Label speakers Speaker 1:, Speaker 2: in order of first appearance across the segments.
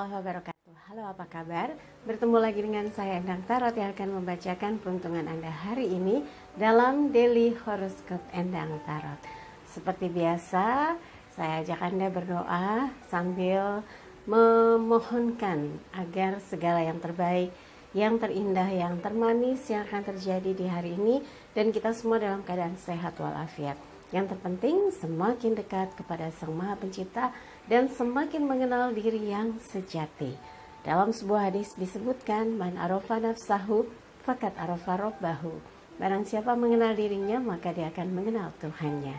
Speaker 1: warahmatullahi wabarakatuh. Halo, apa kabar? Bertemu lagi dengan saya Endang Tarot yang akan membacakan peruntungan Anda hari ini dalam Daily Horoscope Endang Tarot. Seperti biasa, saya ajak Anda berdoa sambil memohonkan agar segala yang terbaik, yang terindah, yang termanis yang akan terjadi di hari ini dan kita semua dalam keadaan sehat walafiat. Yang terpenting semakin dekat kepada Sang Maha Pencipta dan semakin mengenal diri yang sejati. Dalam sebuah hadis disebutkan, man arafa nafsahu fakat arafa rabbahu. Barang siapa mengenal dirinya, maka dia akan mengenal Tuhannya.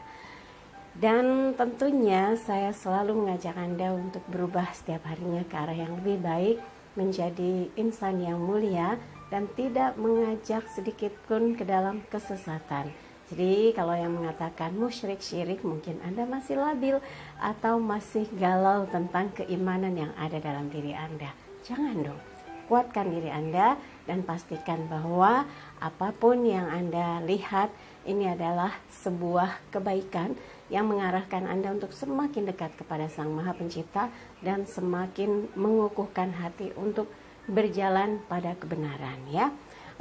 Speaker 1: Dan tentunya saya selalu mengajak Anda untuk berubah setiap harinya ke arah yang lebih baik, menjadi insan yang mulia dan tidak mengajak sedikit pun ke dalam kesesatan. Jadi kalau yang mengatakan musyrik syirik, mungkin Anda masih labil atau masih galau tentang keimanan yang ada dalam diri Anda. Jangan dong, kuatkan diri Anda dan pastikan bahwa apapun yang Anda lihat ini adalah sebuah kebaikan yang mengarahkan Anda untuk semakin dekat kepada Sang Maha Pencipta dan semakin mengukuhkan hati untuk berjalan pada kebenaran, ya.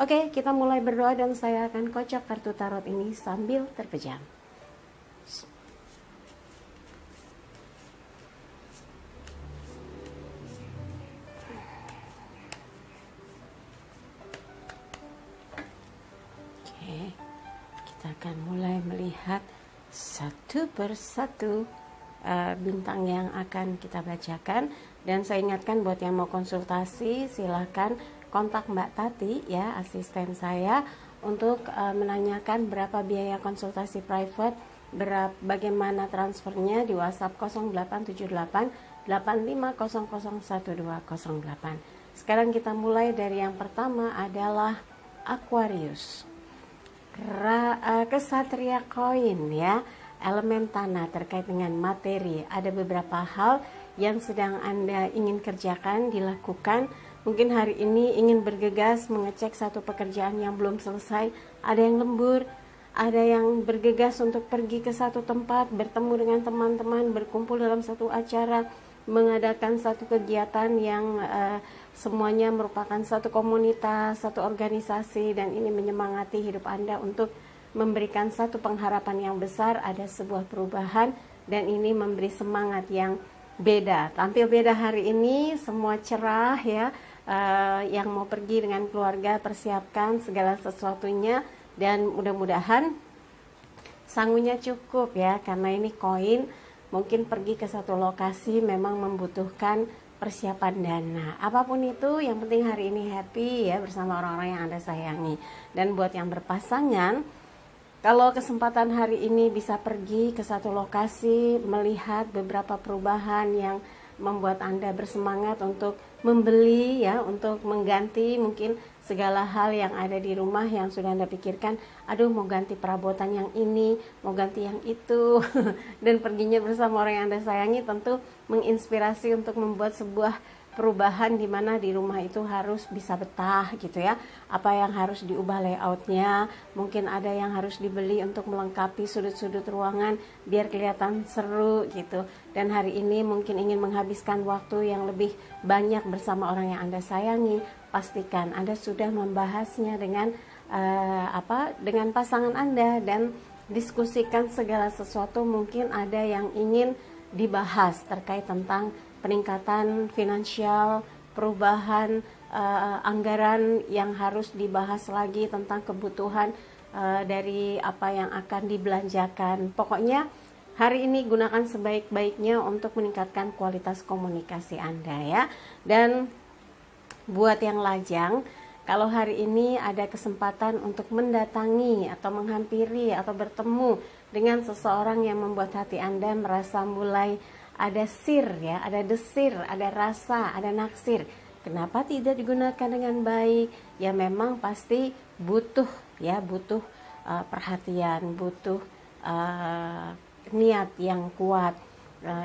Speaker 1: Oke, kita mulai berdoa dan saya akan kocok kartu tarot ini sambil terpejam. Oke, kita akan mulai melihat satu persatu bintang yang akan kita bacakan. Dan saya ingatkan buat yang mau konsultasi, silahkan kontak Mbak Tati, ya, asisten saya, untuk menanyakan berapa biaya konsultasi private, bagaimana transfernya di WhatsApp 0878 85001208. Sekarang kita mulai dari yang pertama adalah Aquarius. Kesatria koin, ya, elemen tanah terkait dengan materi. Ada beberapa hal yang sedang Anda ingin kerjakan, dilakukan. Mungkin hari ini ingin bergegas mengecek satu pekerjaan yang belum selesai. Ada yang lembur, ada yang bergegas untuk pergi ke satu tempat, bertemu dengan teman-teman, berkumpul dalam satu acara, mengadakan satu kegiatan yang semuanya merupakan satu komunitas, satu organisasi, dan ini menyemangati hidup Anda untuk memberikan satu pengharapan yang besar. Ada sebuah perubahan dan ini memberi semangat yang beda. Tampil beda hari ini, semua cerah, ya. Yang mau pergi dengan keluarga, persiapkan segala sesuatunya dan mudah-mudahan sangunya cukup, ya, karena ini koin. Mungkin pergi ke satu lokasi memang membutuhkan persiapan dana. Apapun itu, yang penting hari ini happy, ya, bersama orang-orang yang Anda sayangi. Dan buat yang berpasangan, kalau kesempatan hari ini bisa pergi ke satu lokasi, melihat beberapa perubahan yang membuat Anda bersemangat untuk membeli, ya, untuk mengganti mungkin segala hal yang ada di rumah yang sudah Anda pikirkan, aduh mau ganti perabotan yang ini, mau ganti yang itu, dan perginya bersama orang yang Anda sayangi tentu menginspirasi untuk membuat sebuah perubahan di mana di rumah itu harus bisa betah, gitu, ya. Apa yang harus diubah layoutnya, mungkin ada yang harus dibeli untuk melengkapi sudut-sudut ruangan biar kelihatan seru, gitu. Dan hari ini mungkin ingin menghabiskan waktu yang lebih banyak bersama orang yang Anda sayangi. Pastikan Anda sudah membahasnya dengan dengan pasangan Anda dan diskusikan segala sesuatu. Mungkin ada yang ingin dibahas terkait tentang peningkatan finansial, perubahan anggaran yang harus dibahas lagi tentang kebutuhan dari apa yang akan dibelanjakan. Pokoknya hari ini gunakan sebaik-baiknya untuk meningkatkan kualitas komunikasi Anda, ya. Dan buat yang lajang, kalau hari ini ada kesempatan untuk mendatangi atau menghampiri atau bertemu dengan seseorang yang membuat hati Anda merasa mulai ada sir, ya, ada desir, ada rasa, ada naksir. Kenapa tidak digunakan dengan baik? Ya memang pasti butuh, ya, butuh perhatian, butuh niat yang kuat.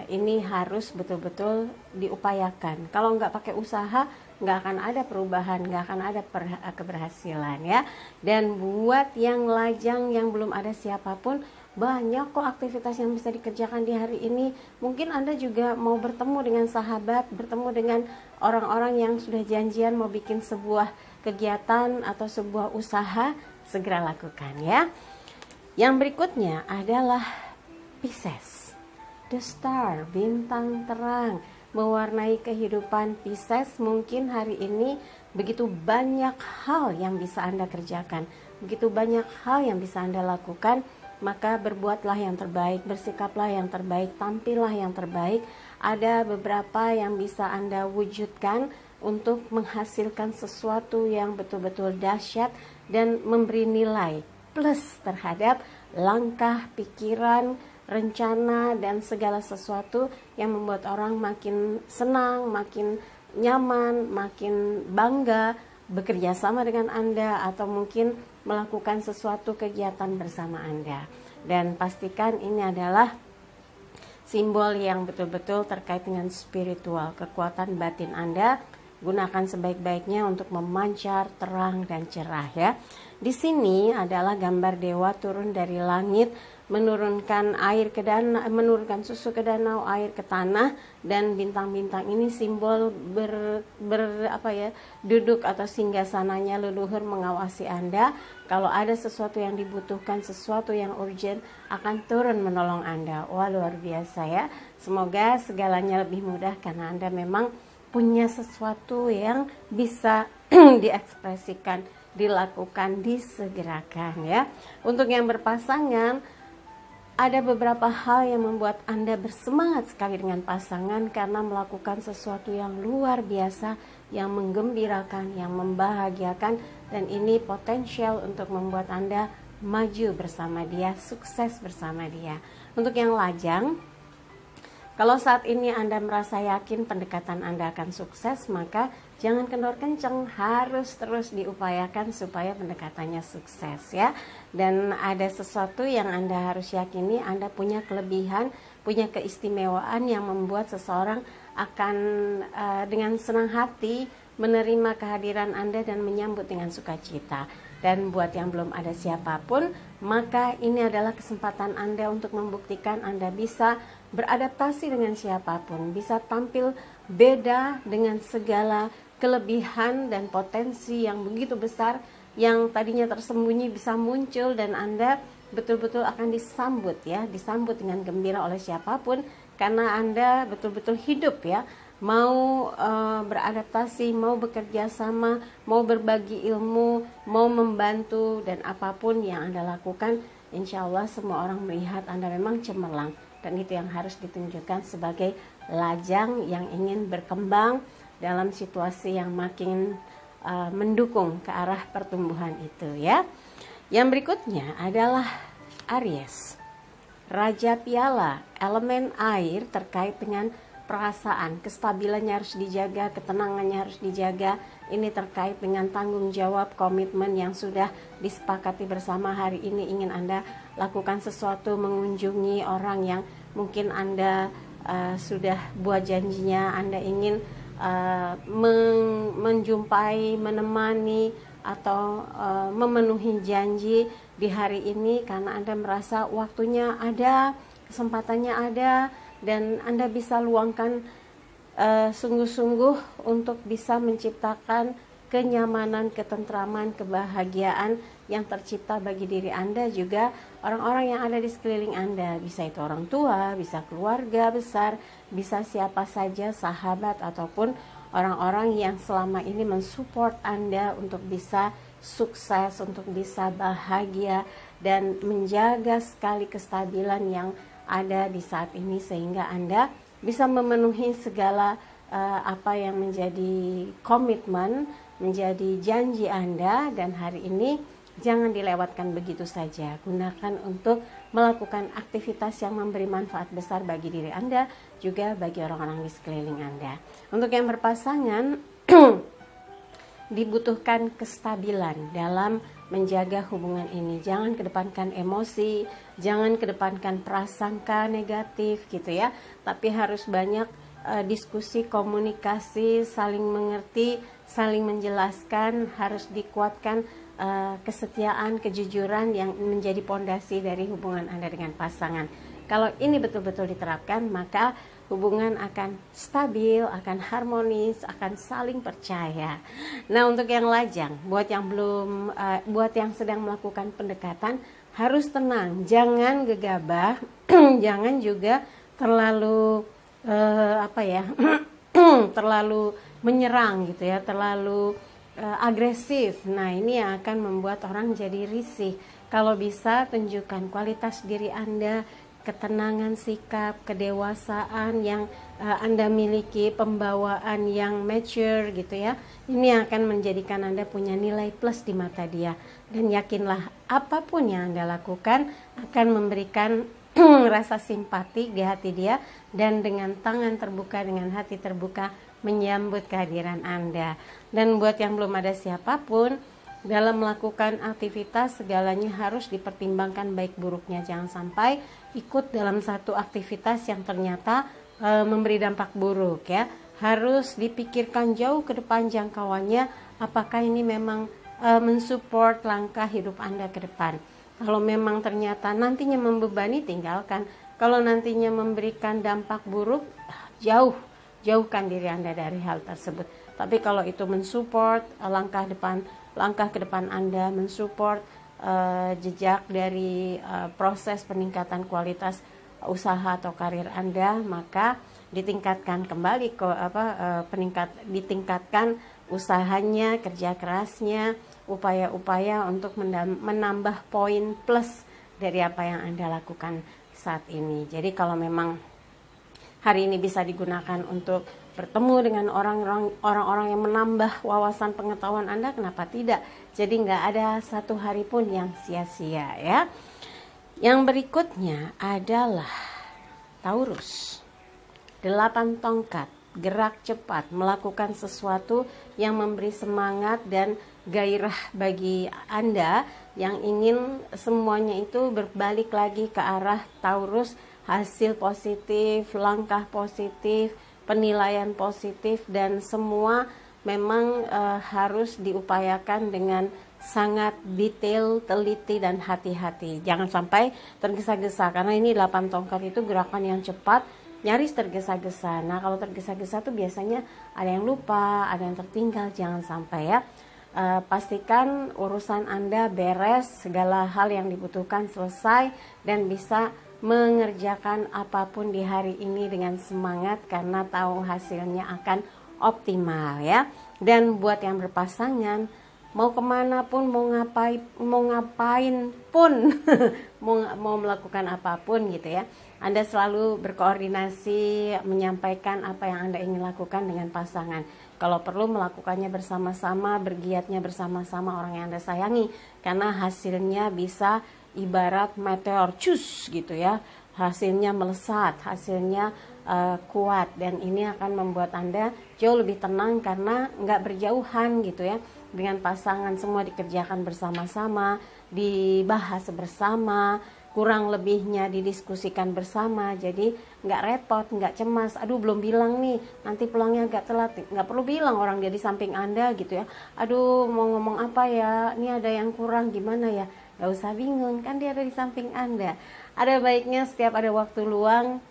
Speaker 1: Ini harus betul-betul diupayakan. Kalau nggak pakai usaha, nggak akan ada perubahan, nggak akan ada keberhasilan, ya. Dan buat yang lajang yang belum ada siapapun, banyak kok aktivitas yang bisa dikerjakan di hari ini. Mungkin Anda juga mau bertemu dengan sahabat, bertemu dengan orang-orang yang sudah janjian mau bikin sebuah kegiatan atau sebuah usaha, segera lakukan ya. Yang berikutnya adalah Pisces, the star, bintang terang mewarnai kehidupan Pisces. Mungkin hari ini begitu banyak hal yang bisa Anda kerjakan, begitu banyak hal yang bisa Anda lakukan. Maka berbuatlah yang terbaik, bersikaplah yang terbaik, tampillah yang terbaik. Ada beberapa yang bisa Anda wujudkan untuk menghasilkan sesuatu yang betul-betul dahsyat dan memberi nilai plus terhadap langkah, pikiran, rencana, dan segala sesuatu yang membuat orang makin senang, makin nyaman, makin bangga bekerja sama dengan Anda, atau mungkin melakukan sesuatu kegiatan bersama Anda. Dan pastikan ini adalah simbol yang betul-betul terkait dengan spiritual, kekuatan batin Anda. Gunakan sebaik-baiknya untuk memancar terang dan cerah ya. Di sini adalah gambar dewa turun dari langit, menurunkan air ke danau, menurunkan susu ke danau, air ke tanah, dan bintang-bintang ini simbol duduk atau singgasananya leluhur mengawasi Anda. Kalau ada sesuatu yang dibutuhkan, sesuatu yang urgent, akan turun menolong Anda. Wah, luar biasa ya. Semoga segalanya lebih mudah karena Anda memang punya sesuatu yang bisa diekspresikan, dilakukan, disegerakan ya. Untuk yang berpasangan, ada beberapa hal yang membuat Anda bersemangat sekali dengan pasangan karena melakukan sesuatu yang luar biasa, yang menggembirakan, yang membahagiakan, dan ini potensial untuk membuat Anda maju bersama dia, sukses bersama dia. Untuk yang lajang, kalau saat ini Anda merasa yakin pendekatan Anda akan sukses, maka jangan kendor kenceng, harus terus diupayakan supaya pendekatannya sukses ya. Dan ada sesuatu yang Anda harus yakini, Anda punya kelebihan, punya keistimewaan yang membuat seseorang akan dengan senang hati menerima kehadiran Anda dan menyambut dengan sukacita. Dan buat yang belum ada siapapun, maka ini adalah kesempatan Anda untuk membuktikan Anda bisa beradaptasi dengan siapapun, bisa tampil beda dengan segala kelebihan dan potensi yang begitu besar yang tadinya tersembunyi bisa muncul, dan Anda betul-betul akan disambut ya, disambut dengan gembira oleh siapapun karena Anda betul-betul hidup ya, mau beradaptasi, mau bekerja sama, mau berbagi ilmu, mau membantu, dan apapun yang Anda lakukan, insya Allah semua orang melihat Anda memang cemerlang, dan itu yang harus ditunjukkan sebagai lajang yang ingin berkembang dalam situasi yang makin mendukung ke arah pertumbuhan itu ya. Yang berikutnya adalah Aries, Raja Piala, elemen air, terkait dengan perasaan, kestabilannya harus dijaga, ketenangannya harus dijaga. Ini terkait dengan tanggung jawab, komitmen yang sudah disepakati bersama. Hari ini ingin Anda lakukan sesuatu, mengunjungi orang yang mungkin Anda sudah buat janjinya, Anda ingin menjumpai, menemani, atau memenuhi janji di hari ini karena Anda merasa waktunya ada, kesempatannya ada, dan Anda bisa luangkan sungguh-sungguh untuk bisa menciptakan kenyamanan, ketentraman, kebahagiaan yang tercipta bagi diri Anda, juga orang-orang yang ada di sekeliling Anda. Bisa itu orang tua, bisa keluarga besar, bisa siapa saja, sahabat, ataupun orang-orang yang selama ini mensupport Anda untuk bisa sukses, untuk bisa bahagia, dan menjaga sekali kestabilan yang ada di saat ini sehingga Anda bisa memenuhi segala apa yang menjadi komitmen, menjadi janji Anda. Dan hari ini jangan dilewatkan begitu saja. Gunakan untuk melakukan aktivitas yang memberi manfaat besar bagi diri Anda, juga bagi orang-orang di sekeliling Anda. Untuk yang berpasangan, dibutuhkan kestabilan dalam menjaga hubungan ini. Jangan kedepankan emosi, jangan kedepankan prasangka negatif gitu ya, tapi harus banyak diskusi, komunikasi, saling mengerti, saling menjelaskan, harus dikuatkan kesetiaan, kejujuran yang menjadi pondasi dari hubungan Anda dengan pasangan. Kalau ini betul-betul diterapkan, maka hubungan akan stabil, akan harmonis, akan saling percaya. Nah, untuk yang lajang, buat yang sedang melakukan pendekatan, harus tenang, jangan gegabah, jangan juga terlalu terlalu menyerang gitu ya, terlalu agresif. Nah, ini yang akan membuat orang jadi risih. Kalau bisa tunjukkan kualitas diri Anda, ketenangan sikap, kedewasaan yang Anda miliki, pembawaan yang mature gitu ya. Ini akan menjadikan Anda punya nilai plus di mata dia. Dan yakinlah apapun yang Anda lakukan akan memberikan rasa simpati di hati dia, dan dengan tangan terbuka, dengan hati terbuka menyambut kehadiran Anda. Dan buat yang belum ada siapapun, dalam melakukan aktivitas segalanya harus dipertimbangkan baik buruknya. Jangan sampai ikut dalam satu aktivitas yang ternyata memberi dampak buruk ya. Harus dipikirkan jauh ke depan jangkauannya, apakah ini memang mensupport langkah hidup Anda ke depan. Kalau memang ternyata nantinya membebani, tinggalkan. Kalau nantinya memberikan dampak buruk, jauhkan diri Anda dari hal tersebut. Tapi kalau itu mensupport langkah ke depan Anda, mensupport jejak dari proses peningkatan kualitas usaha atau karir Anda, maka ditingkatkan kembali ditingkatkan usahanya, kerja kerasnya, upaya-upaya untuk menambah poin plus dari apa yang Anda lakukan saat ini. Jadi kalau memang hari ini bisa digunakan untuk bertemu dengan orang-orang yang menambah wawasan pengetahuan Anda, kenapa tidak? Jadi nggak ada satu hari pun yang sia-sia ya. Yang berikutnya adalah Taurus. 8 tongkat, gerak cepat, melakukan sesuatu yang memberi semangat dan gairah bagi Anda yang ingin semuanya itu berbalik lagi ke arah Taurus, hasil positif, langkah positif, penilaian positif, dan semua memang harus diupayakan dengan sangat detail, teliti, dan hati-hati. Jangan sampai tergesa-gesa, karena ini 8 tongkat itu gerakan yang cepat, nyaris tergesa-gesa. Nah, kalau tergesa-gesa tuh biasanya ada yang lupa, ada yang tertinggal. Jangan sampai ya. Pastikan urusan Anda beres, segala hal yang dibutuhkan selesai, dan bisa mengerjakan apapun di hari ini dengan semangat karena tahu hasilnya akan optimal ya. Dan buat yang berpasangan, mau kemana pun, mau ngapain pun mau melakukan apapun gitu ya, Anda selalu berkoordinasi menyampaikan apa yang Anda ingin lakukan dengan pasangan. Kalau perlu melakukannya bersama-sama, bergiatnya bersama-sama orang yang Anda sayangi, karena hasilnya bisa ibarat meteor cus gitu ya, hasilnya melesat, hasilnya kuat, dan ini akan membuat Anda jauh lebih tenang karena nggak berjauhan gitu ya. Dengan pasangan semua dikerjakan bersama-sama, dibahas bersama, kurang lebihnya didiskusikan bersama, jadi nggak repot, nggak cemas, aduh belum bilang nih, nanti pulangnya agak telat. Nggak perlu bilang, orang dia di samping Anda gitu ya, aduh mau ngomong apa ya, ini ada yang kurang gimana ya, nggak usah bingung, kan dia ada di samping Anda. Ada baiknya setiap ada waktu luang,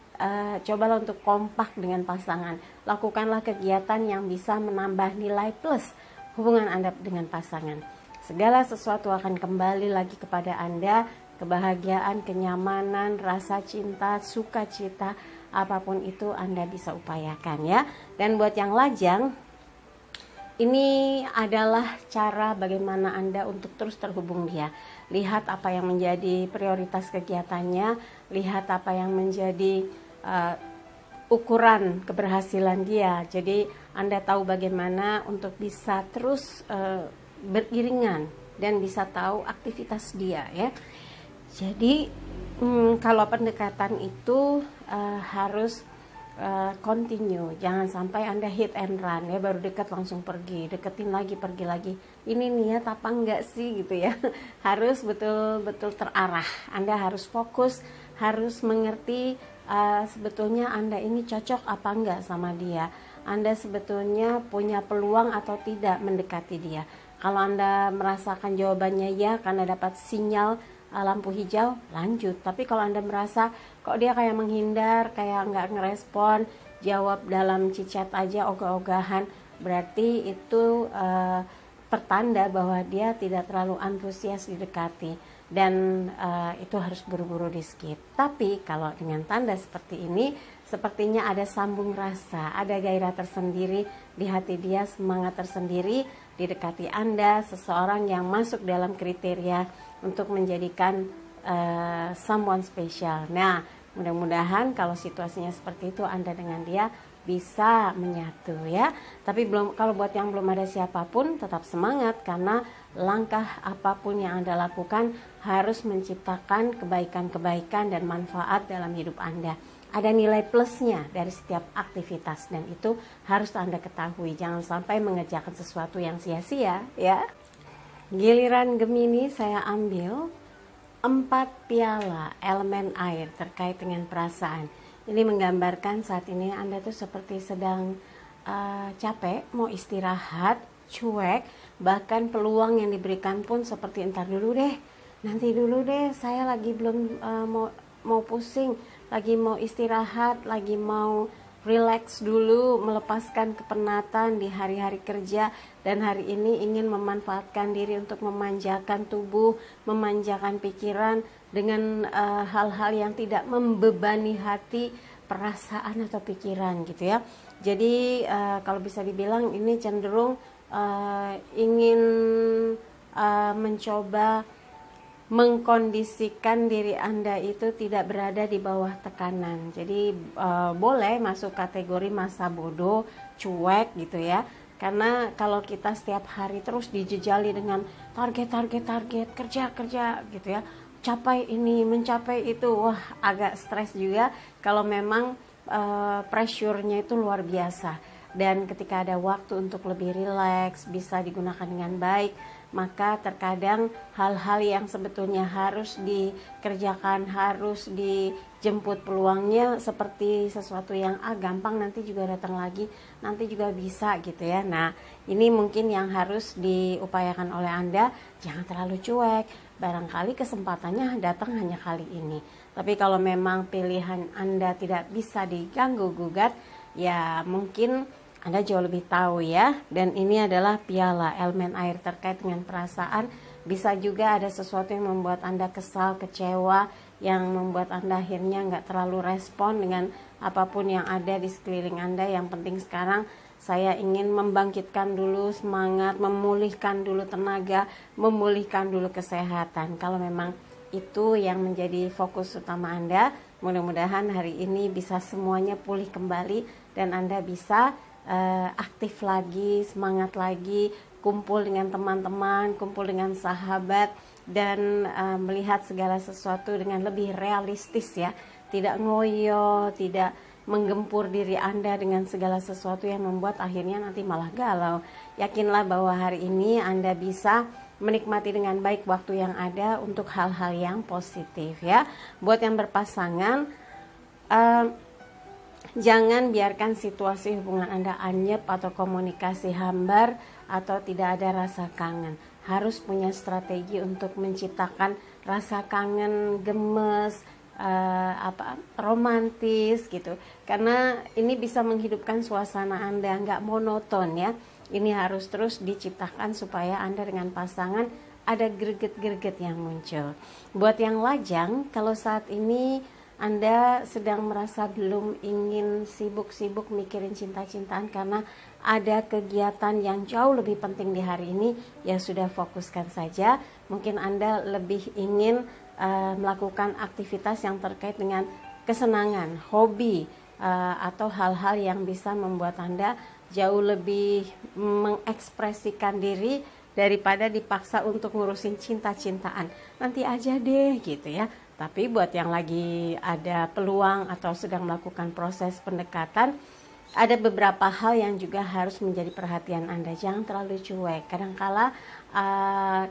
Speaker 1: cobalah untuk kompak dengan pasangan, lakukanlah kegiatan yang bisa menambah nilai plus hubungan Anda dengan pasangan. Segala sesuatu akan kembali lagi kepada Anda, kebahagiaan, kenyamanan, rasa cinta, sukacita, apapun itu Anda bisa upayakan ya. Dan buat yang lajang, ini adalah cara bagaimana Anda untuk terus terhubung dia. Lihat apa yang menjadi prioritas kegiatannya, lihat apa yang menjadi ukuran keberhasilan dia. Jadi Anda tahu bagaimana untuk bisa terus beriringan dan bisa tahu aktivitas dia ya. Jadi kalau pendekatan itu harus continue, jangan sampai Anda hit and run ya, baru dekat langsung pergi, deketin lagi, pergi lagi. Ini niat apa enggak sih gitu ya. Harus betul-betul terarah. Anda harus fokus, harus mengerti sebetulnya Anda ini cocok apa enggak sama dia. Anda sebetulnya punya peluang atau tidak mendekati dia. Kalau Anda merasakan jawabannya ya karena dapat sinyal lampu hijau, lanjut. Tapi kalau Anda merasa kok dia kayak menghindar, kayak nggak ngerespon, jawab dalam chat aja ogah-ogahan, berarti itu pertanda bahwa dia tidak terlalu antusias didekati, dan itu harus buru-buru di skip. Tapi kalau dengan tanda seperti ini, sepertinya ada sambung rasa, ada gairah tersendiri di hati dia, semangat tersendiri didekati Anda, seseorang yang masuk dalam kriteria untuk menjadikan someone special. Nah, mudah-mudahan kalau situasinya seperti itu, Anda dengan dia bisa menyatu ya. Tapi kalau buat yang belum ada siapapun, tetap semangat, karena langkah apapun yang Anda lakukan harus menciptakan kebaikan-kebaikan dan manfaat dalam hidup Anda. Ada nilai plusnya dari setiap aktivitas, dan itu harus Anda ketahui. Jangan sampai mengerjakan sesuatu yang sia-sia ya. Giliran Gemini, saya ambil 4 piala elemen air terkait dengan perasaan. Ini menggambarkan saat ini Anda tuh seperti sedang capek, mau istirahat, cuek, bahkan peluang yang diberikan pun seperti entar dulu deh, nanti dulu deh, saya lagi belum mau pusing, lagi mau istirahat, lagi mau relax dulu, melepaskan kepenatan di hari-hari kerja, dan hari ini ingin memanfaatkan diri untuk memanjakan tubuh, memanjakan pikiran dengan hal-hal yang tidak membebani hati, perasaan atau pikiran gitu ya. Jadi kalau bisa dibilang ini cenderung ingin mencoba mengkondisikan diri Anda itu tidak berada di bawah tekanan. Jadi boleh masuk kategori masa bodoh, cuek gitu ya. Karena kalau kita setiap hari terus dijejali dengan target, kerja gitu ya, capai ini, mencapai itu, wah agak stres juga kalau memang pressure-nya itu luar biasa. Dan ketika ada waktu untuk lebih rileks, bisa digunakan dengan baik, maka terkadang hal-hal yang sebetulnya harus dikerjakan, harus dijemput peluangnya seperti sesuatu yang gampang, nanti juga datang lagi, nanti juga bisa gitu ya. Nah, ini mungkin yang harus diupayakan oleh Anda, jangan terlalu cuek. Barangkali kesempatannya datang hanya kali ini. Tapi kalau memang pilihan Anda tidak bisa diganggu-gugat, ya mungkin Anda jauh lebih tahu ya. Dan ini adalah piala elemen air terkait dengan perasaan. Bisa juga ada sesuatu yang membuat Anda kesal, kecewa, yang membuat Anda akhirnya nggak terlalu respon dengan apapun yang ada di sekeliling Anda. Yang penting sekarang saya ingin membangkitkan dulu semangat, memulihkan dulu tenaga, memulihkan dulu kesehatan. Kalau memang itu yang menjadi fokus utama Anda, mudah-mudahan hari ini bisa semuanya pulih kembali dan Anda bisa aktif lagi, semangat lagi, kumpul dengan teman-teman, kumpul dengan sahabat, dan melihat segala sesuatu dengan lebih realistis ya, tidak ngoyo, tidak menggempur diri Anda dengan segala sesuatu yang membuat akhirnya nanti malah galau. Yakinlah bahwa hari ini Anda bisa menikmati dengan baik waktu yang ada untuk hal-hal yang positif ya. Buat yang berpasangan, jangan biarkan situasi hubungan Anda anyep atau komunikasi hambar atau tidak ada rasa kangen. Harus punya strategi untuk menciptakan rasa kangen, gemes, romantis gitu. Karena ini bisa menghidupkan suasana Anda, nggak monoton ya. Ini harus terus diciptakan supaya Anda dengan pasangan ada greget-greget yang muncul. Buat yang lajang, kalau saat ini Anda sedang merasa belum ingin sibuk-sibuk mikirin cinta-cintaan karena ada kegiatan yang jauh lebih penting di hari ini, ya sudah fokuskan saja. Mungkin Anda lebih ingin melakukan aktivitas yang terkait dengan kesenangan, hobi, atau hal-hal yang bisa membuat Anda jauh lebih mengekspresikan diri daripada dipaksa untuk ngurusin cinta-cintaan. Nanti aja deh gitu ya. Tapi buat yang lagi ada peluang atau sedang melakukan proses pendekatan, ada beberapa hal yang juga harus menjadi perhatian Anda. Jangan terlalu cuek. Kadangkala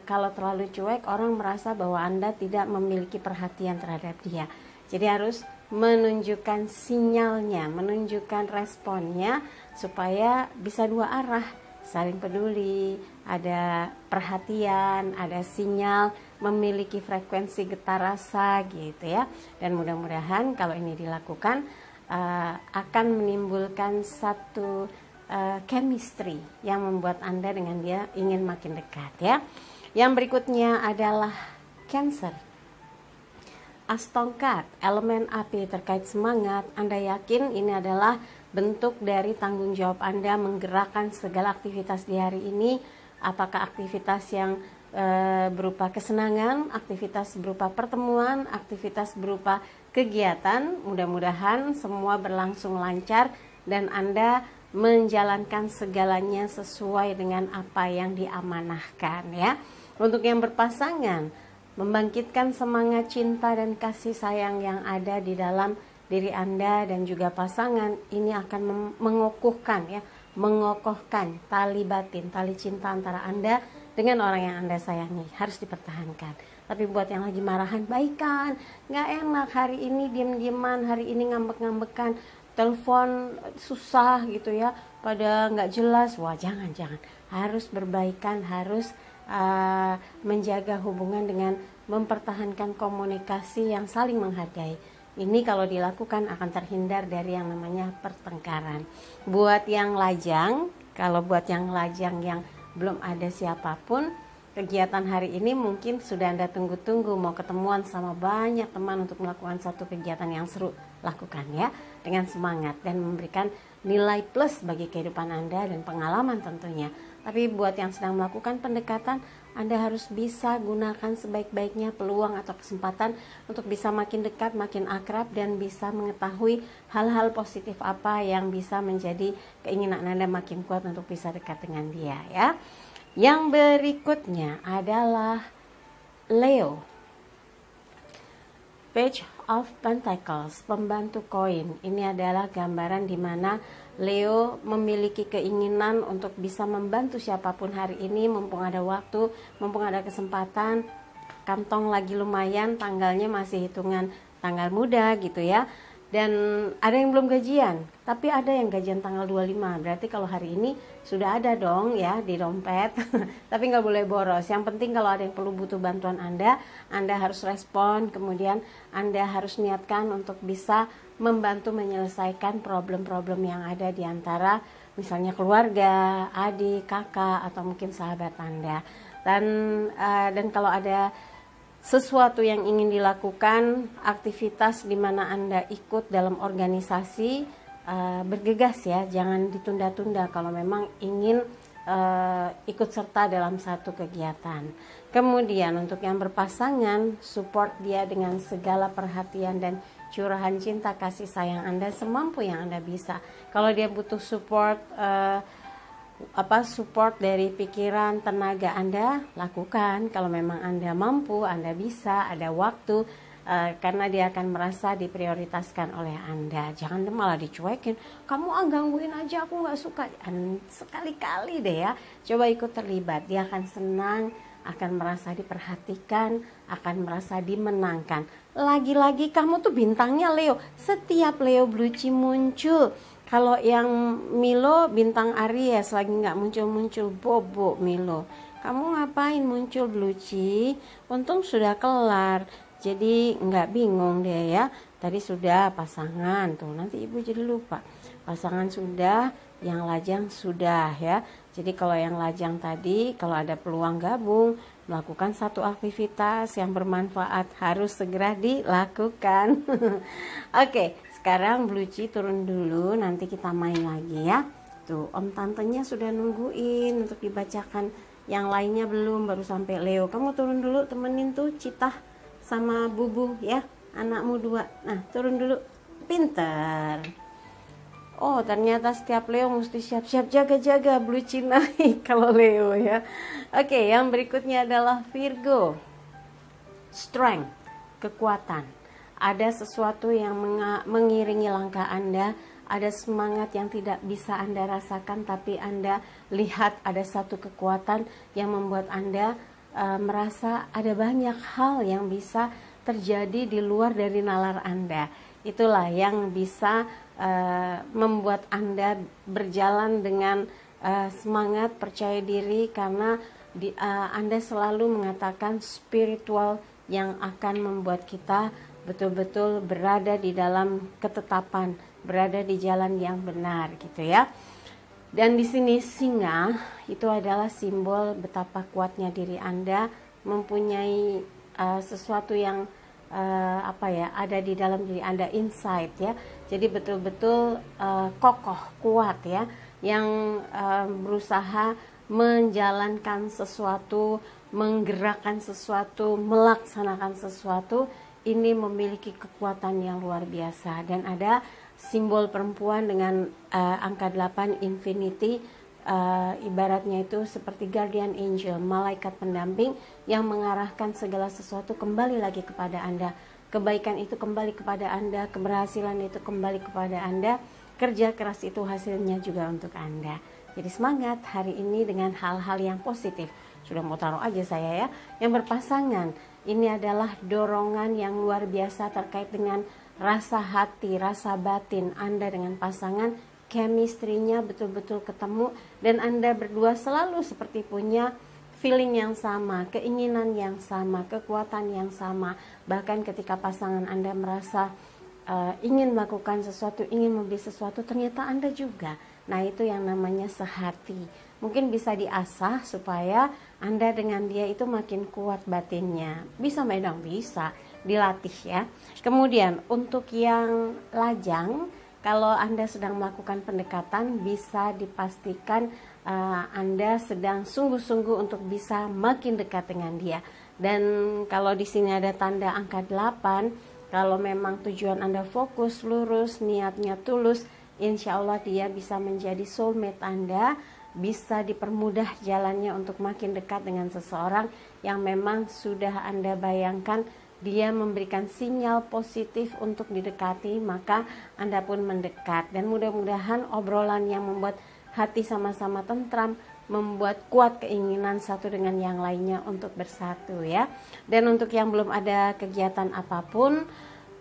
Speaker 1: kalau terlalu cuek, orang merasa bahwa Anda tidak memiliki perhatian terhadap dia. Jadi harus menunjukkan sinyalnya, menunjukkan responnya supaya bisa dua arah. saling peduli, ada perhatian, ada sinyal, memiliki frekuensi getar rasa gitu ya. Dan mudah-mudahan kalau ini dilakukan akan menimbulkan satu chemistry yang membuat Anda dengan dia ingin makin dekat ya. Yang berikutnya adalah Cancer. As tongkat, elemen api terkait semangat. Anda yakin ini adalah bentuk dari tanggung jawab Anda menggerakkan segala aktivitas di hari ini. Apakah aktivitas yang berupa kesenangan, aktivitas berupa pertemuan, aktivitas berupa kegiatan. Mudah-mudahan semua berlangsung lancar dan Anda menjalankan segalanya sesuai dengan apa yang diamanahkan ya. Untuk yang berpasangan, membangkitkan semangat cinta dan kasih sayang yang ada di dalam diri Anda dan juga pasangan. Ini akan mengukuhkan ya, mengokohkan tali batin, tali cinta antara Anda dengan orang yang Anda sayangi. Harus dipertahankan. Tapi buat yang lagi marahan, baikan, nggak enak hari ini diem-dieman, hari ini ngambek-ngambekan, telepon susah gitu ya, pada nggak jelas. Wah, jangan. Harus berbaikan, harus menjaga hubungan dengan mempertahankan komunikasi yang saling menghargai. Ini kalau dilakukan akan terhindar dari yang namanya pertengkaran. Buat yang lajang, kalau buat yang lajang yang belum ada siapapun, kegiatan hari ini mungkin sudah Anda tunggu-tunggu, mau ketemuan sama banyak teman untuk melakukan satu kegiatan yang seru. Lakukan ya dengan semangat dan memberikan nilai plus bagi kehidupan Anda dan pengalaman tentunya. Tapi buat yang sedang melakukan pendekatan, Anda harus bisa gunakan sebaik-baiknya peluang atau kesempatan untuk bisa makin dekat, makin akrab, dan bisa mengetahui hal-hal positif apa yang bisa menjadi keinginan Anda makin kuat untuk bisa dekat dengan dia ya. Yang berikutnya adalah Leo. Page of Pentacles, pembantu koin. Ini adalah gambaran di mana Leo memiliki keinginan untuk bisa membantu siapapun hari ini, mumpung ada waktu, mumpung ada kesempatan, kantong lagi lumayan, tanggalnya masih hitungan tanggal muda gitu ya. Dan ada yang belum gajian, tapi ada yang gajian tanggal 25. Berarti kalau hari ini sudah ada dong ya di dompet. Tapi nggak boleh boros. Yang penting kalau ada yang perlu butuh bantuan Anda harus respon. Kemudian Anda harus niatkan untuk bisa membantu menyelesaikan problem-problem yang ada di antara misalnya keluarga, adik, kakak, atau mungkin sahabat Anda. Dan kalau ada sesuatu yang ingin dilakukan, aktivitas di mana Anda ikut dalam organisasi, bergegas ya, jangan ditunda-tunda kalau memang ingin ikut serta dalam satu kegiatan. Kemudian untuk yang berpasangan, support dia dengan segala perhatian dan curahan cinta kasih sayang Anda semampu yang Anda bisa. Kalau dia butuh support support dari pikiran, tenaga Anda, lakukan. Kalau memang Anda mampu, Anda bisa, ada waktu, karena dia akan merasa diprioritaskan oleh Anda. Jangan malah dicuekin, kamu gangguin aja, aku nggak suka. Sekali-kali deh ya, coba ikut terlibat. Dia akan senang, akan merasa diperhatikan, akan merasa dimenangkan. Lagi-lagi kamu tuh bintangnya Leo. Setiap Leo Blueci muncul. Kalau yang Milo bintang Aries lagi nggak muncul-muncul, bobo Milo. Kamu ngapain muncul Blueci? Untung sudah kelar. Jadi nggak bingung deh ya. Tadi sudah pasangan tuh, nanti ibu jadi lupa. Pasangan sudah, yang lajang sudah ya. Jadi kalau yang lajang tadi, kalau ada peluang gabung, melakukan satu aktivitas yang bermanfaat harus segera dilakukan. Oke. Sekarang Blueci turun dulu, nanti kita main lagi ya. Tuh, om tantenya sudah nungguin untuk dibacakan. Yang lainnya belum, baru sampai Leo. Kamu turun dulu, temenin tuh Citah sama Bubu ya, anakmu 2. Nah, turun dulu. Pinter. Oh, ternyata setiap Leo mesti siap-siap, jaga-jaga Blueci naik kalau Leo ya. Oke, yang berikutnya adalah Virgo. Strength, kekuatan. Ada sesuatu yang mengiringi langkah Anda, ada semangat yang tidak bisa Anda rasakan, tapi Anda lihat ada satu kekuatan yang membuat Anda merasa ada banyak hal yang bisa terjadi di luar dari nalar Anda. Itulah yang bisa membuat Anda berjalan dengan semangat, percaya diri, karena Anda selalu mengatakan spiritual yang akan membuat kita betul-betul berada di dalam ketetapan, berada di jalan yang benar gitu ya. Dan di sini singa itu adalah simbol betapa kuatnya diri Anda, mempunyai sesuatu yang ada di dalam diri Anda, insight ya. Jadi betul-betul kokoh, kuat ya, yang berusaha menjalankan sesuatu, menggerakkan sesuatu, melaksanakan sesuatu. Ini memiliki kekuatan yang luar biasa. Dan ada simbol perempuan dengan angka 8, infinity, ibaratnya itu seperti guardian angel, malaikat pendamping yang mengarahkan segala sesuatu kembali lagi kepada Anda. Kebaikan itu kembali kepada Anda, keberhasilan itu kembali kepada Anda, kerja keras itu hasilnya juga untuk Anda. Jadi semangat hari ini dengan hal-hal yang positif. Sudah mau taruh aja saya ya. Yang berpasangan, ini adalah dorongan yang luar biasa terkait dengan rasa hati, rasa batin Anda dengan pasangan. Chemistry-nya betul-betul ketemu, dan Anda berdua selalu seperti punya feeling yang sama, keinginan yang sama, kekuatan yang sama. Bahkan ketika pasangan Anda merasa ingin melakukan sesuatu, ingin membeli sesuatu, ternyata Anda juga. Nah, itu yang namanya sehati. Mungkin bisa diasah supaya Anda dengan dia itu makin kuat batinnya. Bisa memang bisa dilatih ya. Kemudian untuk yang lajang, kalau Anda sedang melakukan pendekatan, bisa dipastikan Anda sedang sungguh-sungguh untuk bisa makin dekat dengan dia. Dan kalau di sini ada tanda angka 8, kalau memang tujuan Anda fokus, lurus, niatnya tulus, insya Allah dia bisa menjadi soulmate Anda, bisa dipermudah jalannya untuk makin dekat dengan seseorang yang memang sudah Anda bayangkan dia memberikan sinyal positif untuk didekati, maka Anda pun mendekat. Dan mudah-mudahan obrolan yang membuat hati sama-sama tentram, membuat kuat keinginan satu dengan yang lainnya untuk bersatu ya. Dan untuk yang belum ada kegiatan apapun,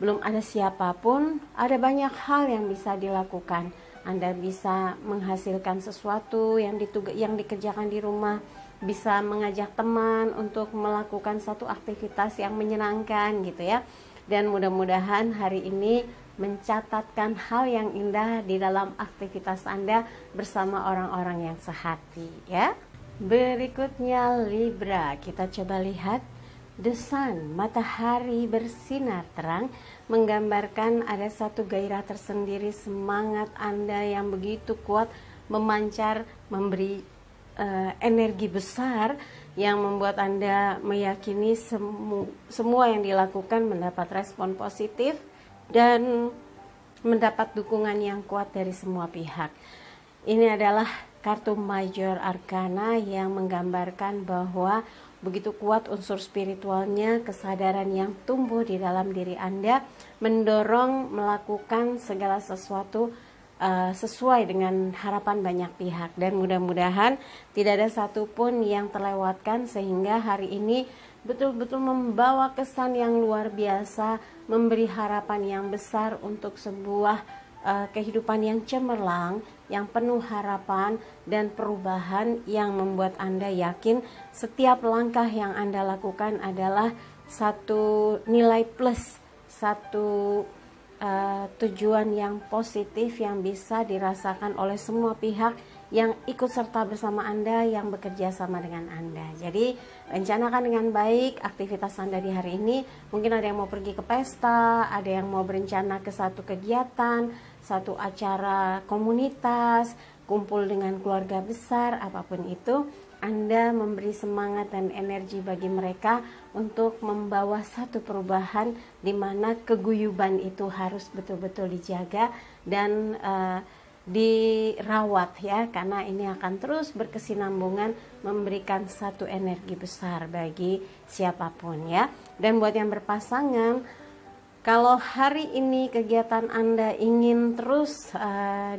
Speaker 1: belum ada siapapun, ada banyak hal yang bisa dilakukan. Anda bisa menghasilkan sesuatu yang dikerjakan di rumah, bisa mengajak teman untuk melakukan satu aktivitas yang menyenangkan gitu ya. Dan mudah-mudahan hari ini mencatatkan hal yang indah di dalam aktivitas Anda bersama orang-orang yang sehati ya. Berikutnya Libra, kita coba lihat the sun, matahari bersinar terang, menggambarkan ada satu gairah tersendiri, semangat Anda yang begitu kuat memancar, memberi energi besar yang membuat Anda meyakini semua yang dilakukan mendapat respon positif dan mendapat dukungan yang kuat dari semua pihak. Ini adalah kartu Major Arcana yang menggambarkan bahwa begitu kuat unsur spiritualnya, kesadaran yang tumbuh di dalam diri Anda, mendorong melakukan segala sesuatu sesuai dengan harapan banyak pihak. Dan mudah-mudahan tidak ada satupun yang terlewatkan, sehingga hari ini betul-betul membawa kesan yang luar biasa, memberi harapan yang besar untuk sebuah kehidupan yang cemerlang, yang penuh harapan dan perubahan, yang membuat Anda yakin setiap langkah yang Anda lakukan adalah satu nilai plus, satu tujuan yang positif yang bisa dirasakan oleh semua pihak yang ikut serta bersama Anda, yang bekerja sama dengan Anda. Jadi rencanakan dengan baik aktivitas Anda di hari ini. Mungkin ada yang mau pergi ke pesta, ada yang mau berencana ke satu kegiatan, satu acara komunitas, kumpul dengan keluarga besar, apapun itu. Anda memberi semangat dan energi bagi mereka untuk membawa satu perubahan di mana keguyuban itu harus betul-betul dijaga dan dirawat ya, karena ini akan terus berkesinambungan memberikan satu energi besar bagi siapapun ya. Dan buat yang berpasangan, kalau hari ini kegiatan Anda ingin terus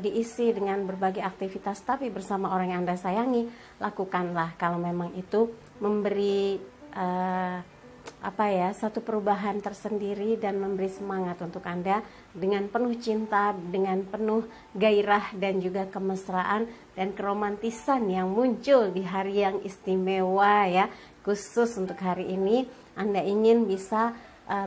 Speaker 1: diisi dengan berbagai aktivitas tapi bersama orang yang Anda sayangi, lakukanlah kalau memang itu memberi satu perubahan tersendiri dan memberi semangat untuk Anda dengan penuh cinta, dengan penuh gairah dan juga kemesraan dan keromantisan yang muncul di hari yang istimewa ya. Khusus untuk hari ini Anda ingin bisa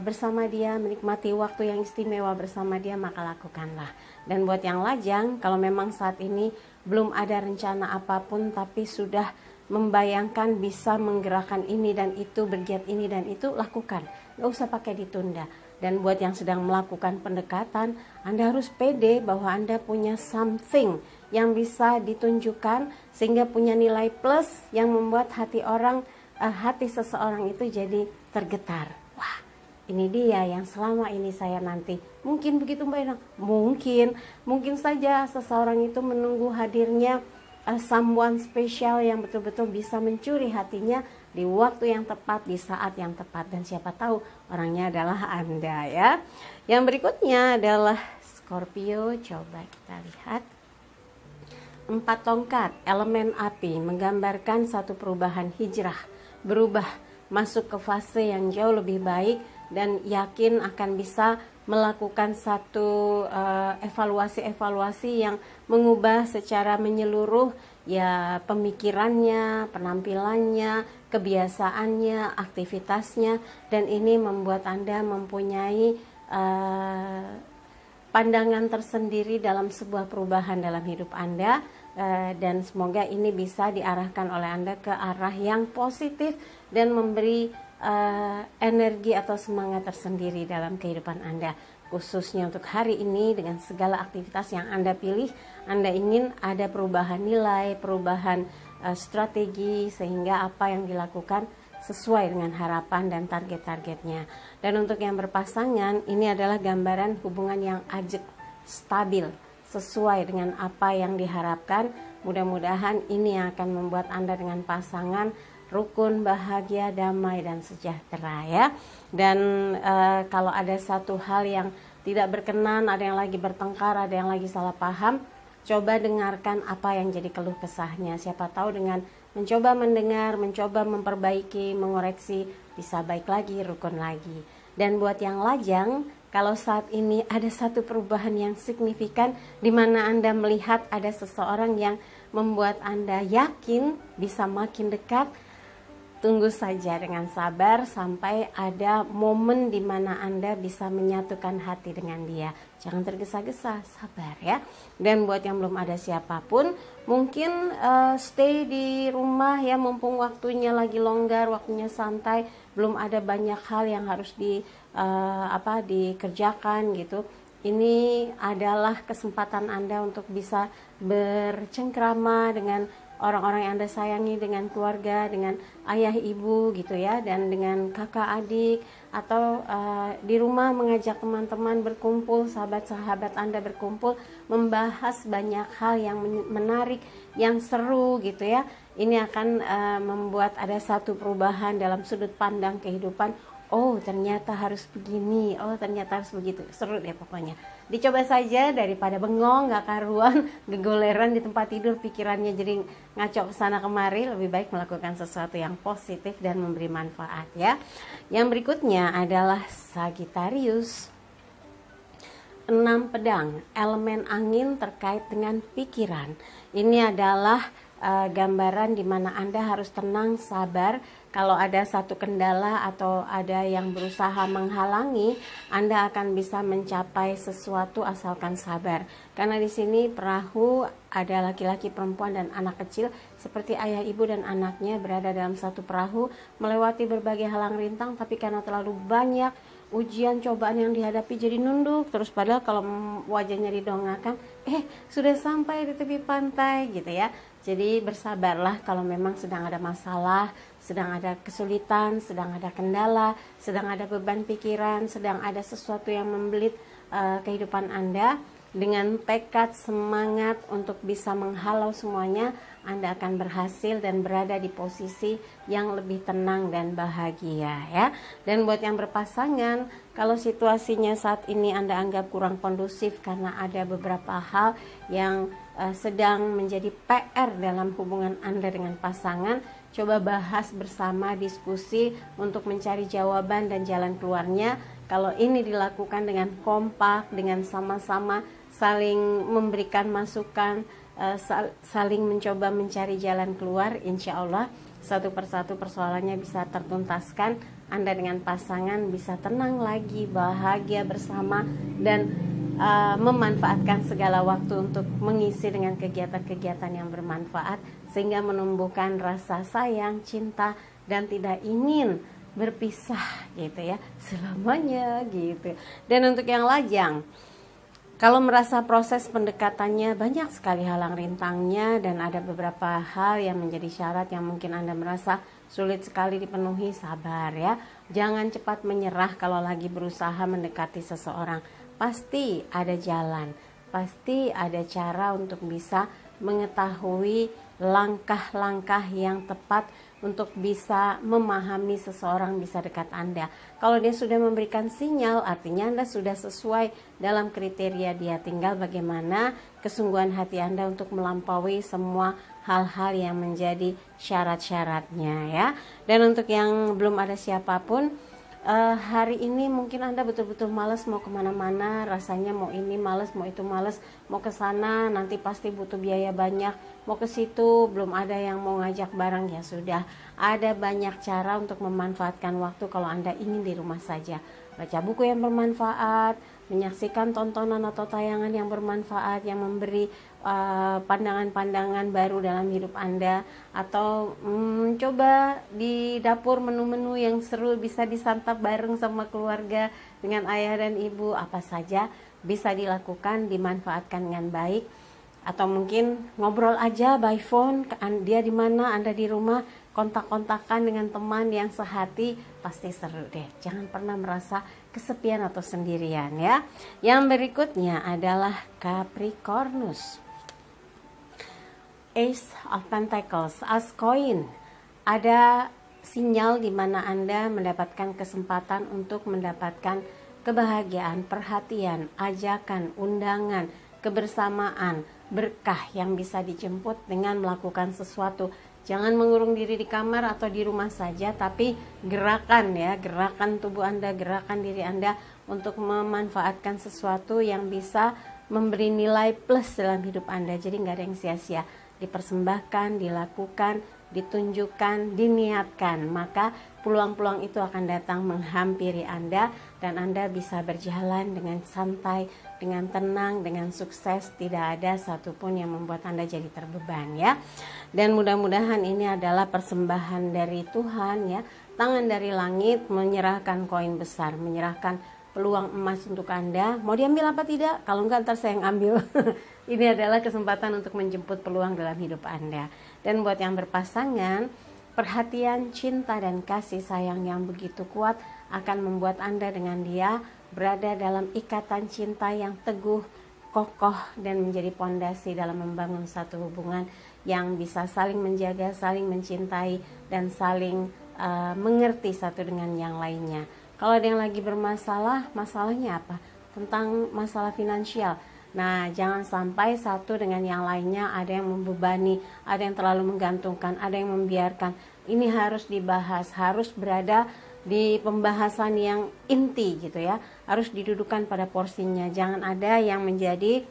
Speaker 1: bersama dia, menikmati waktu yang istimewa bersama dia, maka lakukanlah. Dan buat yang lajang, kalau memang saat ini belum ada rencana apapun tapi sudah membayangkan bisa menggerakkan ini dan itu, bergiat ini dan itu, lakukan. Gak usah pakai ditunda. Dan buat yang sedang melakukan pendekatan, Anda harus pede bahwa Anda punya something yang bisa ditunjukkan sehingga punya nilai plus yang membuat hati seseorang itu jadi tergetar. Wah, ini dia yang selama ini saya nanti. Mungkin begitu Mbak Ina? Mungkin saja seseorang itu menunggu hadirnya someone spesial yang betul-betul bisa mencuri hatinya di waktu yang tepat, di saat yang tepat. Dan siapa tahu orangnya adalah Anda ya. Yang berikutnya adalah Scorpio. Coba kita lihat. 4 tongkat, elemen api, menggambarkan satu perubahan hijrah, berubah, masuk ke fase yang jauh lebih baik dan yakin akan bisa melakukan satu evaluasi yang mengubah secara menyeluruh ya pemikirannya, penampilannya, kebiasaannya, aktivitasnya, dan ini membuat Anda mempunyai pandangan tersendiri dalam sebuah perubahan dalam hidup Anda. Dan semoga ini bisa diarahkan oleh Anda ke arah yang positif dan memberi energi atau semangat tersendiri dalam kehidupan Anda. Khususnya untuk hari ini dengan segala aktivitas yang Anda pilih, Anda ingin ada perubahan nilai, perubahan strategi sehingga apa yang dilakukan sesuai dengan harapan dan target-targetnya. Dan untuk yang berpasangan, ini adalah gambaran hubungan yang ajak, stabil, sesuai dengan apa yang diharapkan. Mudah-mudahan ini yang akan membuat Anda dengan pasangan rukun, bahagia, damai, dan sejahtera ya. Dan kalau ada satu hal yang tidak berkenan, ada yang lagi bertengkar, ada yang lagi salah paham, coba dengarkan apa yang jadi keluh kesahnya. Siapa tahu dengan mencoba mendengar, mencoba memperbaiki, mengoreksi, bisa baik lagi, rukun lagi. Dan buat yang lajang, kalau saat ini ada satu perubahan yang signifikan di mana Anda melihat ada seseorang yang membuat Anda yakin bisa makin dekat, tunggu saja dengan sabar sampai ada momen di mana Anda bisa menyatukan hati dengan dia. Jangan tergesa-gesa, sabar ya. Dan buat yang belum ada siapapun, mungkin stay di rumah ya, mumpung waktunya lagi longgar, waktunya santai, belum ada banyak hal yang harus dikerjakan gitu. Ini adalah kesempatan Anda untuk bisa bercengkrama dengan orang-orang yang Anda sayangi, dengan keluarga, dengan ayah ibu gitu ya, dan dengan kakak adik, atau di rumah mengajak teman-teman berkumpul, sahabat-sahabat Anda berkumpul, membahas banyak hal yang menarik, yang seru gitu ya. Ini akan membuat ada satu perubahan dalam sudut pandang kehidupan. Oh ternyata harus begini, oh ternyata harus begitu, seru deh pokoknya. Dicoba saja daripada bengong, gak karuan, gegoleran di tempat tidur, pikirannya jadi ngaco kesana kemari. Lebih baik melakukan sesuatu yang positif dan memberi manfaat ya. Yang berikutnya adalah Sagittarius. 6 pedang, elemen angin terkait dengan pikiran. Ini adalah gambaran di mana Anda harus tenang, sabar. Kalau ada satu kendala atau ada yang berusaha menghalangi, Anda akan bisa mencapai sesuatu asalkan sabar. Karena di sini perahu ada laki-laki, perempuan, dan anak kecil, seperti ayah, ibu, dan anaknya berada dalam satu perahu, melewati berbagai halang rintang, tapi karena terlalu banyak ujian, cobaan yang dihadapi jadi nunduk terus, padahal kalau wajahnya didongakkan, sudah sampai di tepi pantai gitu ya. Jadi bersabarlah kalau memang sedang ada masalah, sedang ada kesulitan, sedang ada kendala, sedang ada beban pikiran, sedang ada sesuatu yang membelit kehidupan Anda. Dengan tekad, semangat untuk bisa menghalau semuanya, Anda akan berhasil dan berada di posisi yang lebih tenang dan bahagia ya. Dan buat yang berpasangan, kalau situasinya saat ini Anda anggap kurang kondusif karena ada beberapa hal yang sedang menjadi PR dalam hubungan Anda dengan pasangan, coba bahas bersama, diskusi untuk mencari jawaban dan jalan keluarnya. Kalau ini dilakukan dengan kompak, dengan sama-sama saling memberikan masukan, saling mencoba mencari jalan keluar, insya Allah satu persatu persoalannya bisa tertuntaskan. Anda dengan pasangan bisa tenang lagi, bahagia bersama, dan memanfaatkan segala waktu untuk mengisi dengan kegiatan-kegiatan yang bermanfaat, sehingga menumbuhkan rasa sayang, cinta, dan tidak ingin berpisah gitu ya selamanya gitu. Dan untuk yang lajang, kalau merasa proses pendekatannya banyak sekali halang rintangnya dan ada beberapa hal yang menjadi syarat yang mungkin Anda merasa sulit sekali dipenuhi, sabar ya. Jangan cepat menyerah kalau lagi berusaha mendekati seseorang. Pasti ada jalan, pasti ada cara untuk bisa mengetahui langkah-langkah yang tepat untuk bisa memahami seseorang bisa dekat Anda. Kalau dia sudah memberikan sinyal, artinya Anda sudah sesuai dalam kriteria dia. Tinggal bagaimana kesungguhan hati Anda untuk melampaui semua hal-hal yang menjadi syarat-syaratnya ya. Dan untuk yang belum ada siapapun, hari ini mungkin Anda betul-betul malas mau kemana-mana, rasanya mau ini malas, mau itu malas, mau ke sana nanti pasti butuh biaya banyak, mau ke situ belum ada yang mau ngajak bareng. Ya sudah, ada banyak cara untuk memanfaatkan waktu kalau Anda ingin di rumah saja. Baca buku yang bermanfaat, menyaksikan tontonan atau tayangan yang bermanfaat yang memberi pandangan-pandangan baru dalam hidup Anda, atau coba di dapur menu-menu yang seru bisa disantap bareng sama keluarga dengan ayah dan ibu. Apa saja bisa dilakukan, dimanfaatkan dengan baik. Atau mungkin ngobrol aja by phone, dia di mana, Anda di rumah, kontak-kontakan dengan teman yang sehati, pasti seru deh. Jangan pernah merasa kesepian atau sendirian ya. Yang berikutnya adalah Capricornus. Ace of Pentacles, As Koin. Ada sinyal di mana Anda mendapatkan kesempatan untuk mendapatkan kebahagiaan, perhatian, ajakan, undangan, kebersamaan, berkah yang bisa dijemput dengan melakukan sesuatu. Jangan mengurung diri di kamar atau di rumah saja, tapi gerakan ya, gerakan tubuh Anda, gerakan diri Anda untuk memanfaatkan sesuatu yang bisa memberi nilai plus dalam hidup Anda. Jadi nggak ada yang sia-sia, dipersembahkan, dilakukan, ditunjukkan, diniatkan, maka peluang-peluang itu akan datang menghampiri Anda dan Anda bisa berjalan dengan santai, dengan tenang, dengan sukses. Tidak ada satupun yang membuat Anda jadi terbeban ya. Dan mudah-mudahan ini adalah persembahan dari Tuhan ya, tangan dari langit menyerahkan koin besar, menyerahkan peluang emas untuk Anda. Mau diambil apa tidak? Kalau enggak ntar saya yang ambil. Ini adalah kesempatan untuk menjemput peluang dalam hidup Anda. Dan buat yang berpasangan, perhatian, cinta, dan kasih sayang yang begitu kuat akan membuat Anda dengan dia berada dalam ikatan cinta yang teguh, kokoh, dan menjadi pondasi dalam membangun satu hubungan yang bisa saling menjaga, saling mencintai, dan saling mengerti satu dengan yang lainnya. Kalau ada yang lagi bermasalah, masalahnya apa? Tentang masalah finansial. Nah, jangan sampai satu dengan yang lainnya ada yang membebani, ada yang terlalu menggantungkan, ada yang membiarkan. Ini harus dibahas, harus berada di pembahasan yang inti gitu ya. Harus didudukan pada porsinya. Jangan ada yang menjadi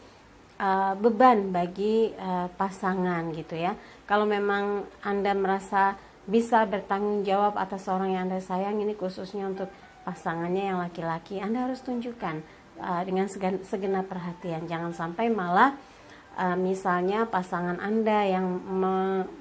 Speaker 1: beban bagi pasangan gitu ya. Kalau memang Anda merasa bisa bertanggung jawab atas orang yang Anda sayang, ini khususnya untuk pasangannya yang laki-laki, Anda harus tunjukkan dengan segenap perhatian. Jangan sampai malah misalnya pasangan Anda yang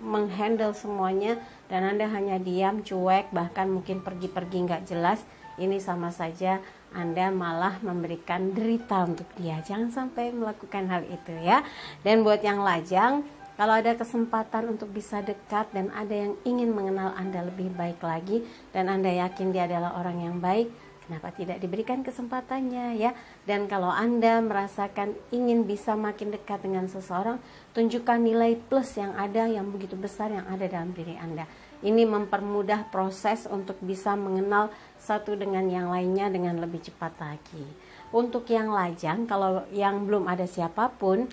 Speaker 1: menghandle semuanya dan Anda hanya diam, cuek, bahkan mungkin pergi-pergi nggak jelas. Ini sama saja Anda malah memberikan derita untuk dia. Jangan sampai melakukan hal itu ya. Dan buat yang lajang, kalau ada kesempatan untuk bisa dekat dan ada yang ingin mengenal Anda lebih baik lagi dan Anda yakin dia adalah orang yang baik, kenapa tidak diberikan kesempatannya ya. Dan kalau Anda merasakan ingin bisa makin dekat dengan seseorang, tunjukkan nilai plus yang ada, yang begitu besar yang ada dalam diri Anda. Ini mempermudah proses untuk bisa mengenal satu dengan yang lainnya dengan lebih cepat lagi. Untuk yang lajang, kalau yang belum ada siapapun,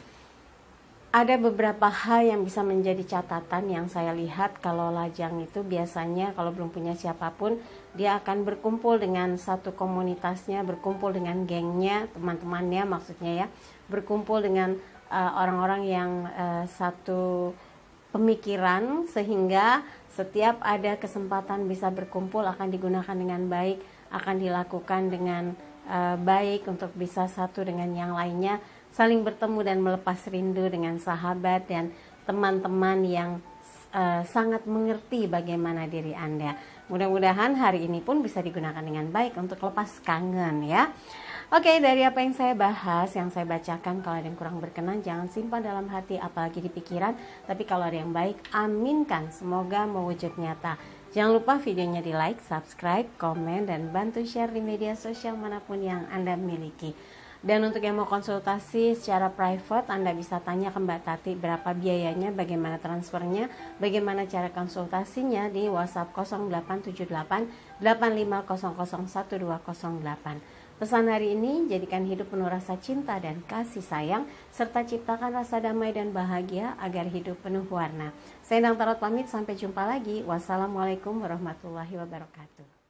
Speaker 1: ada beberapa hal yang bisa menjadi catatan yang saya lihat. Kalau lajang itu biasanya kalau belum punya siapapun, dia akan berkumpul dengan satu komunitasnya, berkumpul dengan gengnya, teman-temannya maksudnya ya, berkumpul dengan orang-orang yang satu pemikiran, sehingga setiap ada kesempatan bisa berkumpul akan digunakan dengan baik, akan dilakukan dengan baik untuk bisa satu dengan yang lainnya, saling bertemu dan melepas rindu dengan sahabat dan teman-teman yang sangat mengerti bagaimana diri Anda. Mudah-mudahan hari ini pun bisa digunakan dengan baik untuk lepas kangen ya. Oke, dari apa yang saya bahas, yang saya bacakan, kalau ada yang kurang berkenan jangan simpan dalam hati apalagi di pikiran, tapi kalau ada yang baik aminkan, semoga mewujud nyata. Jangan lupa videonya di like, subscribe, komen, dan bantu share di media sosial manapun yang Anda miliki. Dan untuk yang mau konsultasi secara private, Anda bisa tanya ke Mbak Tati berapa biayanya, bagaimana transfernya, bagaimana cara konsultasinya di WhatsApp 0878 85001208. Pesan hari ini, jadikan hidup penuh rasa cinta dan kasih sayang, serta ciptakan rasa damai dan bahagia agar hidup penuh warna. Saya Endang Tarot pamit, sampai jumpa lagi. Wassalamualaikum warahmatullahi wabarakatuh.